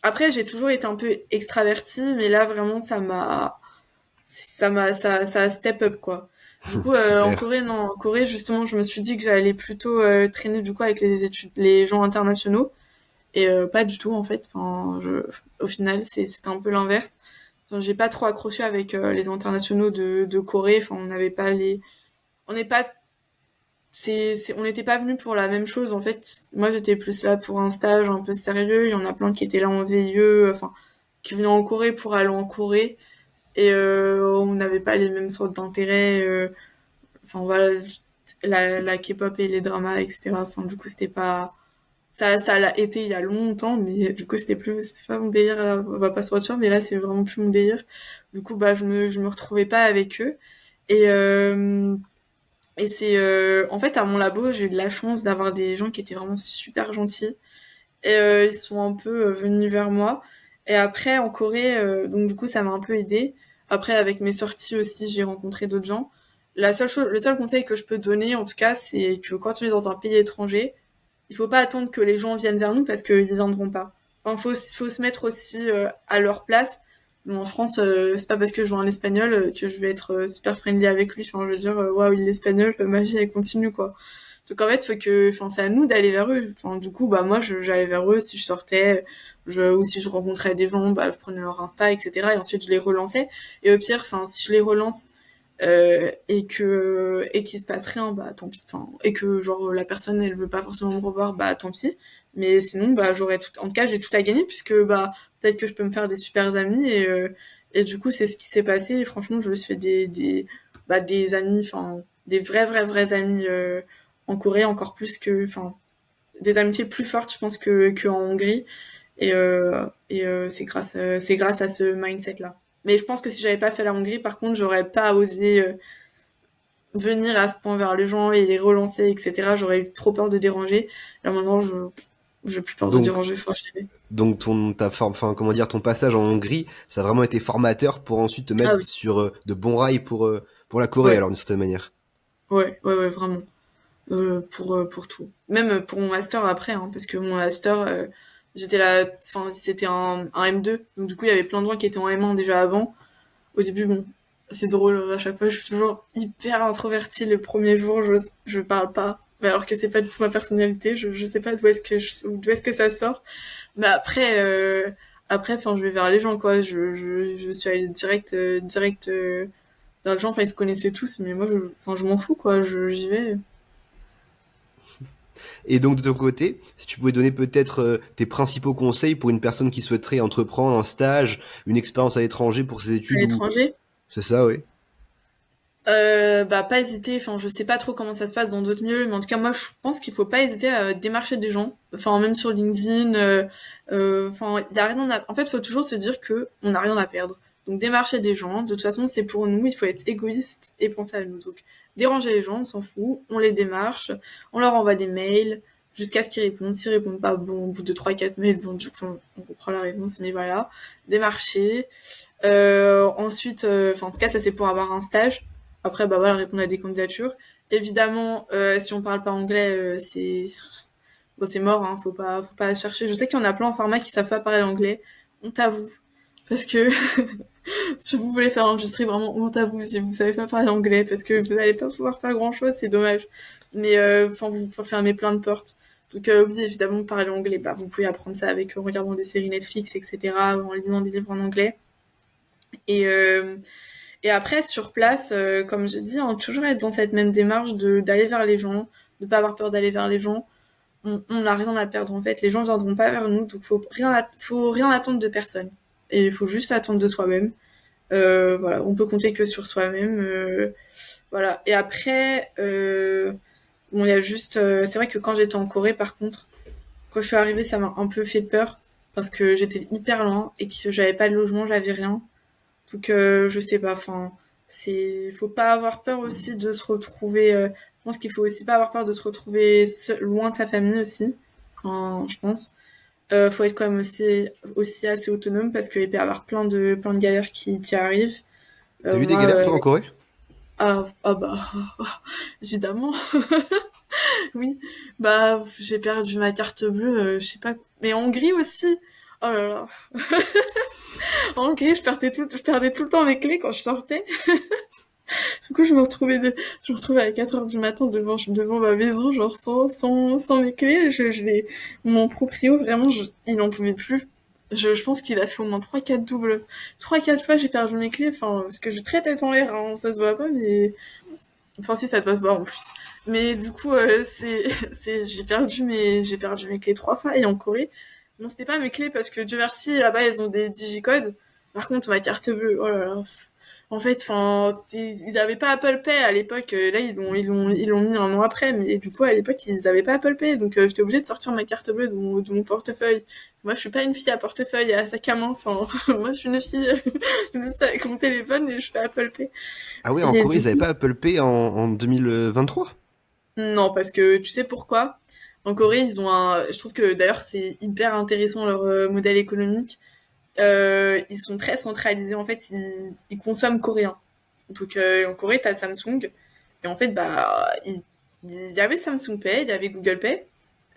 après, j'ai toujours été un peu extravertie, mais là, vraiment, ça a step up, quoi. Du coup, en Super. Corée, non, en Corée, justement, je me suis dit que j'allais plutôt traîner, du coup, avec les gens internationaux. Et pas du tout en fait. Enfin, au final, c'était un peu l'inverse. Enfin, j'ai pas trop accroché avec les internationaux de Corée. Enfin, on n'est pas, on n'était pas venus pour la même chose en fait. Moi, j'étais plus là pour un stage un peu sérieux. Il y en a plein qui étaient là en VIE, enfin, qui venaient en Corée pour aller en Corée. Et on n'avait pas les mêmes sortes d'intérêts. Enfin voilà, la K-pop et les dramas, etc. Enfin, du coup, c'était pas ça l'a été il y a longtemps, mais du coup c'était pas mon délire, là, on va pas se mentir, mais là c'est vraiment plus mon délire. Du coup bah je me retrouvais pas avec eux et c'est en fait à mon labo j'ai eu de la chance d'avoir des gens qui étaient vraiment super gentils et ils sont un peu venus vers moi et après en Corée donc du coup ça m'a un peu aidé. Après avec mes sorties aussi j'ai rencontré d'autres gens. Le seul conseil que je peux donner en tout cas c'est que quand tu es dans un pays étranger il faut pas attendre que les gens viennent vers nous parce qu'ils viendront pas. Enfin, faut se mettre aussi à leur place. Bon, en France, c'est pas parce que je vois un espagnol que je vais être super friendly avec lui. Enfin, je veux dire, waouh, il est espagnol, ma vie elle continue quoi. Donc en fait, enfin, c'est à nous d'aller vers eux. Enfin, du coup, bah moi, j'allais vers eux si je sortais, ou si je rencontrais des gens, bah je prenais leur Insta, etc. Et ensuite je les relançais. Et au pire, enfin, si je les relance et qu'il se passe rien bah tant pis, enfin et que genre la personne elle veut pas forcément me revoir bah tant pis, mais sinon bah j'aurais tout, en tout cas j'ai tout à gagner puisque bah peut-être que je peux me faire des super amis et du coup c'est ce qui s'est passé et franchement je me suis fait des amis, enfin des vrais amis en Corée, encore plus que enfin des amitiés plus fortes je pense que en Hongrie c'est grâce à ce mindset là. Mais je pense que si j'avais pas fait la Hongrie, par contre, j'aurais pas osé venir à ce point vers les gens et les relancer, etc. J'aurais eu trop peur de déranger. Là maintenant, j'ai plus peur de Donc, déranger. Enfin, donc enfin, comment dire, ton passage en Hongrie, ça a vraiment été formateur pour ensuite te ah mettre oui, sur de bons rails pour la Corée, ouais, alors d'une certaine manière. ouais, vraiment. Pour tout. Même pour mon master après, hein, parce que mon master, j'étais là, enfin, c'était un M2, donc du coup, il y avait plein de gens qui étaient en M1 déjà avant. Au début, bon, c'est drôle, à chaque fois, je suis toujours hyper introvertie les premiers jours, je parle pas. Mais alors que c'est pas du tout ma personnalité, je sais pas d'où est-ce que ça sort. Mais après, enfin, je vais vers les gens, quoi. Je suis allée direct vers les gens. Enfin, ils se connaissaient tous, mais moi, enfin, je m'en fous, quoi. J'y vais. Et donc de ton côté, si tu pouvais donner peut-être tes principaux conseils pour une personne qui souhaiterait entreprendre un stage, une expérience à l'étranger pour ses À études ou... l'étranger, C'est ça, oui. bah, pas hésiter. Enfin, je sais pas trop comment ça se passe dans d'autres milieux, mais en tout cas, moi, je pense qu'il faut pas hésiter à démarcher des gens. Enfin, même sur LinkedIn. Enfin, y a rien en fait, faut toujours se dire que on n'a rien à perdre. Donc, démarcher des gens. De toute façon, c'est pour nous. Il faut être égoïste et penser à nous. Donc, déranger les gens, on s'en fout. On les démarche. On leur envoie des mails jusqu'à ce qu'ils répondent. S'ils répondent pas, bon, au bout de 3-4 mails, bon, du coup, on comprend la réponse, mais voilà. Démarcher. Ensuite, enfin, en tout cas, ça c'est pour avoir un stage. Après, bah voilà, répondre à des candidatures. Évidemment, si on parle pas anglais, c'est bon, c'est mort, hein, faut pas chercher. Je sais qu'il y en a plein en pharma qui savent pas parler anglais. On t'avoue. Parce que si vous voulez faire l'industrie, vraiment, on t'avoue si vous savez pas parler anglais, parce que vous allez pas pouvoir faire grand chose, c'est dommage. Mais enfin, vous fermez plein de portes. Donc oui, évidemment, parler anglais, bah vous pouvez apprendre ça avec en regardant des séries Netflix, etc., en lisant des livres en anglais. Et et après, sur place, comme j'ai dit, hein, toujours être dans cette même démarche d'aller vers les gens, de pas avoir peur d'aller vers les gens. On n'a rien à perdre en fait. Les gens viendront pas vers nous, donc faut rien attendre de personne. Et il faut juste attendre de soi-même. Voilà, on peut compter que sur soi-même. Voilà. Et après, bon, il y a juste, c'est vrai que quand j'étais en Corée, par contre, quand je suis arrivée, ça m'a un peu fait peur parce que j'étais hyper loin et que j'avais pas de logement, j'avais rien. Donc je sais pas, enfin faut pas avoir peur aussi de se retrouver. Je pense qu'il faut aussi pas avoir peur de se retrouver loin de sa famille aussi. Enfin, je pense. Faut être quand même aussi assez autonome parce qu'il peut y avoir plein de galères qui arrivent. T'as vu des Moi, galères toi en Corée? ah bah évidemment, oui. Bah j'ai perdu ma carte bleue, je sais pas. Mais en Hongrie aussi. Oh là là. En Hongrie, je perdais tout le temps mes clés quand je sortais. Du coup, je me retrouvais à 4 heures du matin devant ma maison, genre sans mes clés. Mon proprio, vraiment, il en pouvait plus. Je pense qu'il a fait au moins 3-4 doubles. 3-4 fois, j'ai perdu mes clés, enfin, parce que je très tête en l'air, hein, ça se voit pas, mais, enfin, si, ça doit se voir en plus. Mais du coup, j'ai perdu mes clés 3 fois, et en Corée, bon, c'était pas mes clés parce que Dieu merci, là-bas, ils ont des digicodes. Par contre, ma carte bleue, oh là là. En fait, enfin, ils avaient pas Apple Pay à l'époque. Là, ils l'ont mis un an après. Mais du coup, à l'époque, ils avaient pas Apple Pay. Donc, j'étais obligée de sortir ma carte bleue de mon portefeuille. Moi, je suis pas une fille à portefeuille et à sac à main. Enfin, moi, je suis une fille juste avec mon téléphone et je fais Apple Pay. Ah ouais, en Et Corée, du ils avaient coup, pas Apple Pay en 2023? non, parce que tu sais pourquoi? En Corée, je trouve que d'ailleurs, c'est hyper intéressant leur modèle économique. Ils sont très centralisés. En fait, ils consomment coréen. Donc en Corée, t'as Samsung. Et en fait, il y avait Samsung Pay, il y avait Google Pay,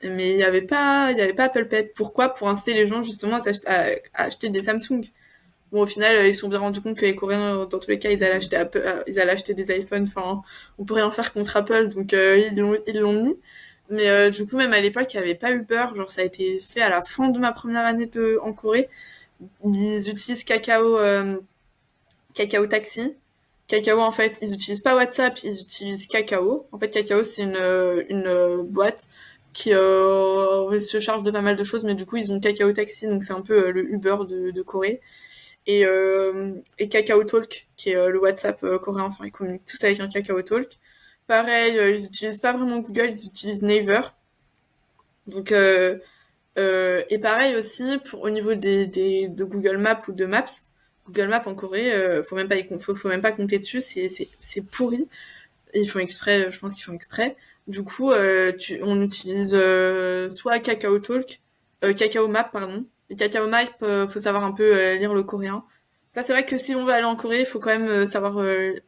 mais il y avait pas Apple Pay. Pourquoi? Pour inciter les gens justement à acheter des Samsung. Bon, au final, ils se sont bien rendus compte que les Coréens, dans tous les cas, ils allaient acheter des iPhones. Enfin, on peut rien faire contre Apple, donc ils l'ont mis. Mais du coup, même à l'époque, il n'y avait pas Uber. Genre, ça a été fait à la fin de ma première année en Corée. Ils utilisent Kakao Taxi. Kakao, en fait, ils utilisent pas WhatsApp, ils utilisent Kakao. En fait, Kakao, c'est une boîte qui se charge de pas mal de choses, mais du coup, ils ont Kakao Taxi, donc c'est un peu le Uber de Corée. Et Kakao Talk, qui est le WhatsApp coréen, enfin, ils communiquent tous avec un Kakao Talk. Pareil, ils utilisent pas vraiment Google, ils utilisent Naver. Donc, et pareil aussi, au niveau de Google Maps ou de Maps, Google Maps en Corée, faut même pas compter dessus, c'est pourri. Et ils font exprès, je pense qu'ils font exprès. Du coup, on utilise soit Kakao Talk, Kakao Map, pardon. Et Kakao Map, faut savoir un peu lire le coréen. Ça, c'est vrai que si on veut aller en Corée, il faut quand même savoir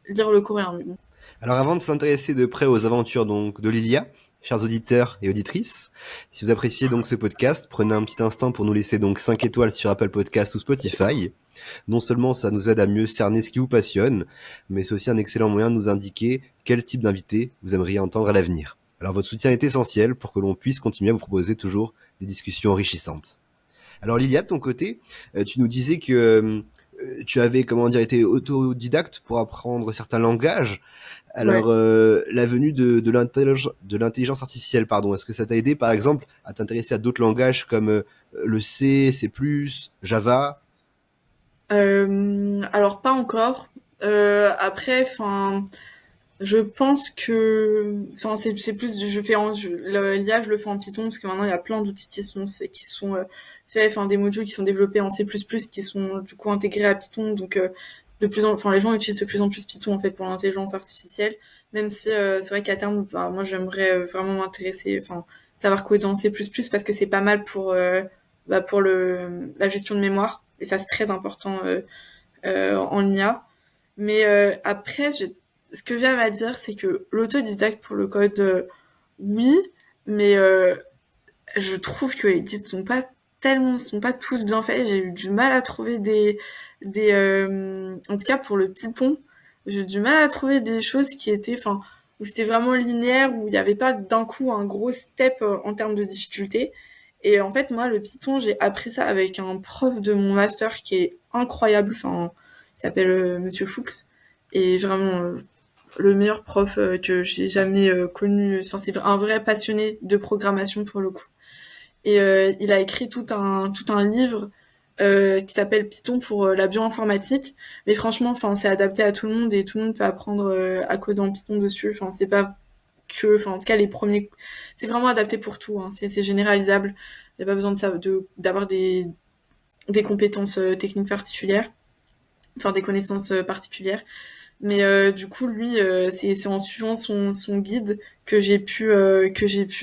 lire le coréen. Mais bon. Alors avant de s'intéresser de près aux aventures donc de Lilia, chers auditeurs et auditrices, si vous appréciez donc ce podcast, prenez un petit instant pour nous laisser donc 5 étoiles sur Apple Podcast ou Spotify. Non seulement ça nous aide à mieux cerner ce qui vous passionne, mais c'est aussi un excellent moyen de nous indiquer quel type d'invité vous aimeriez entendre à l'avenir. Alors votre soutien est essentiel pour que l'on puisse continuer à vous proposer toujours des discussions enrichissantes. Alors Lilia, de ton côté, tu nous disais que tu avais, comment dire, été autodidacte pour apprendre certains langages. Ouais. Alors, la venue de l'intelligence artificielle, pardon, est-ce que ça t'a aidé, par exemple, à t'intéresser à d'autres langages comme le C, C++, Java? Alors pas encore. Après, enfin, je pense que, enfin, c'est plus, l'IA, je le fais en Python parce que maintenant il y a plein d'outils qui sont faits, enfin des modules qui sont développés en C++ qui sont du coup intégrés à Python. Donc enfin les gens utilisent de plus en plus Python en fait pour l'intelligence artificielle. Même si c'est vrai qu'à terme, bah, moi j'aimerais vraiment m'intéresser, enfin savoir coder en C++ parce que c'est pas mal pour la gestion de mémoire et ça c'est très important en IA. Mais après, ce que j'aime à dire, c'est que l'autodidacte pour le code, oui, mais je trouve que les guides sont pas tous bien faits. J'ai eu du mal à trouver en tout cas pour le Python, j'ai eu du mal à trouver des choses qui étaient, enfin, où c'était vraiment linéaire, où il n'y avait pas d'un coup un gros step en termes de difficulté. Et en fait, moi, le Python, j'ai appris ça avec un prof de mon master qui est incroyable. Enfin, il s'appelle Monsieur Fuchs. Et vraiment, le meilleur prof que j'ai jamais connu. Enfin, c'est un vrai passionné de programmation pour le coup. Et il a écrit tout un livre qui s'appelle Python pour la bioinformatique. Mais franchement, enfin, c'est adapté à tout le monde et tout le monde peut apprendre à coder en Python dessus. Enfin, c'est pas enfin, en tout cas, c'est vraiment adapté pour tout. Hein. C'est généralisable. Il n'y a pas besoin d'avoir des compétences techniques particulières, enfin des connaissances particulières. Mais du coup, lui, c'est en suivant son guide que j'ai pu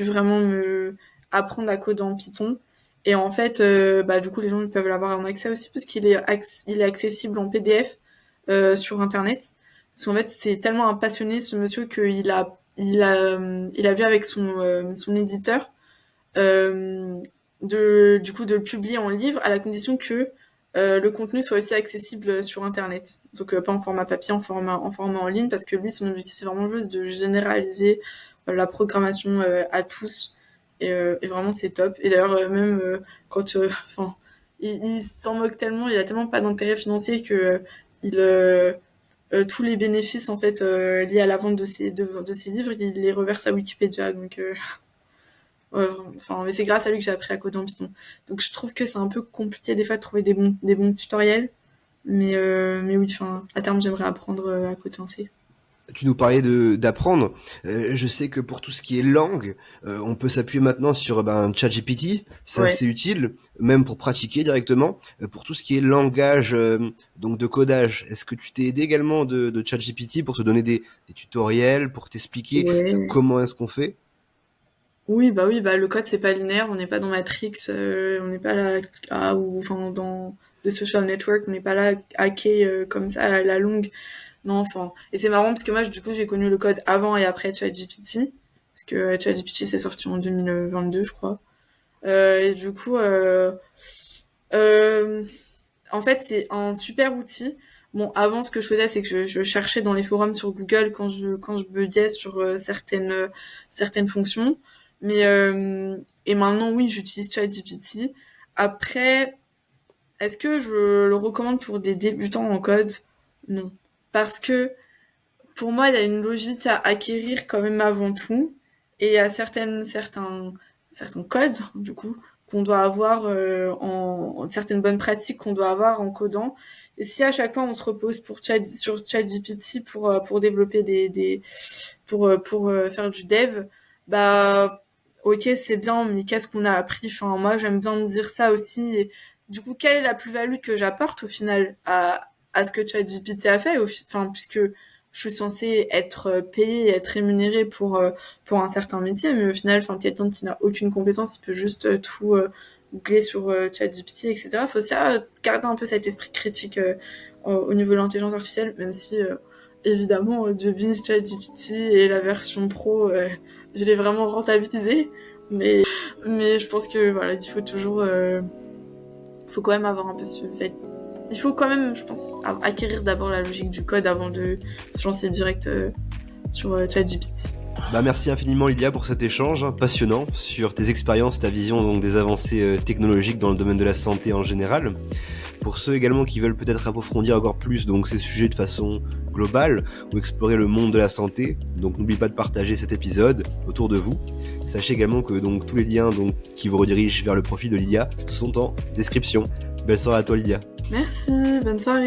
vraiment me apprendre à coder en Python. Et en fait, bah du coup, les gens ils peuvent l'avoir en accès aussi parce il est accessible en PDF sur Internet. Parce qu'en fait, c'est tellement un passionné ce monsieur qu'il a vu avec son éditeur du coup de le publier en livre à la condition que le contenu soit aussi accessible sur Internet. Donc pas en format papier, en format en ligne, parce que lui, son objectif, c'est vraiment juste de généraliser la programmation à tous. Et vraiment, c'est top. Et d'ailleurs, même quand... Enfin, il s'en moque tellement, il a tellement pas d'intérêt financier que tous les bénéfices en fait liés à la vente de ses livres, il les reverse à Wikipédia. Donc... Ouais, enfin, mais c'est grâce à lui que j'ai appris à coder en Python. Donc je trouve que c'est un peu compliqué des fois de trouver des bons tutoriels. Mais oui, enfin, à terme, j'aimerais apprendre à coder en C. Tu nous parlais d'apprendre. Je sais que pour tout ce qui est langue, on peut s'appuyer maintenant sur ChatGPT. C'est Ouais. assez utile, même pour pratiquer directement. Pour tout ce qui est langage, donc de codage, est-ce que tu t'es aidé également de ChatGPT pour te donner des tutoriels, pour t'expliquer Ouais. comment est-ce qu'on fait? Oui, le code, c'est pas linéaire. On n'est pas dans Matrix, on n'est pas là, ou enfin, dans The Social Network, on n'est pas là hacké comme ça à la longue. Non, enfin, et c'est marrant parce que moi, du coup, j'ai connu le code avant et après ChatGPT. Parce que ChatGPT, c'est sorti en 2022, je crois. Et du coup, euh, en fait, c'est un super outil. Bon, avant, ce que je faisais, c'est que je cherchais dans les forums sur Google quand je buguais sur certaines fonctions. Et maintenant, oui, j'utilise ChatGPT. Après, est-ce que je le recommande pour des débutants en code? Non. Parce que pour moi, il y a une logique à acquérir quand même avant tout. Et il y a certains codes, du coup, qu'on doit avoir certaines bonnes pratiques qu'on doit avoir en codant. Et si à chaque fois on se repose sur ChatGPT pour développer pour faire du dev, bah, ok, c'est bien, mais qu'est-ce qu'on a appris? Enfin, moi, j'aime bien me dire ça aussi. Et du coup, quelle est la plus-value que j'apporte au final à ce que ChatGPT a fait? Enfin, puisque je suis censée être payée et être rémunérée pour un certain métier, mais au final, enfin, quelqu'un qui n'a aucune compétence, il peut juste tout googler sur ChatGPT, etc. Faut aussi garder un peu cet esprit critique au niveau de l'intelligence artificielle, même si évidemment, Jobs, ChatGPT et la version pro, je l'ai vraiment rentabilisé. Mais je pense que voilà, il faut toujours, faut quand même avoir un peu il faut quand même, je pense, acquérir d'abord la logique du code avant de se lancer direct sur ChatGPT. Merci infiniment Lydia pour cet échange passionnant sur tes expériences, ta vision donc des avancées technologiques dans le domaine de la santé en général. Pour ceux également qui veulent peut-être approfondir encore plus donc ces sujets de façon globale ou explorer le monde de la santé, donc n'oubliez pas de partager cet épisode autour de vous. Sachez également que donc tous les liens donc qui vous redirigent vers le profil de Lydia sont en description. Belle soirée à toi Lydia. Merci, bonne soirée.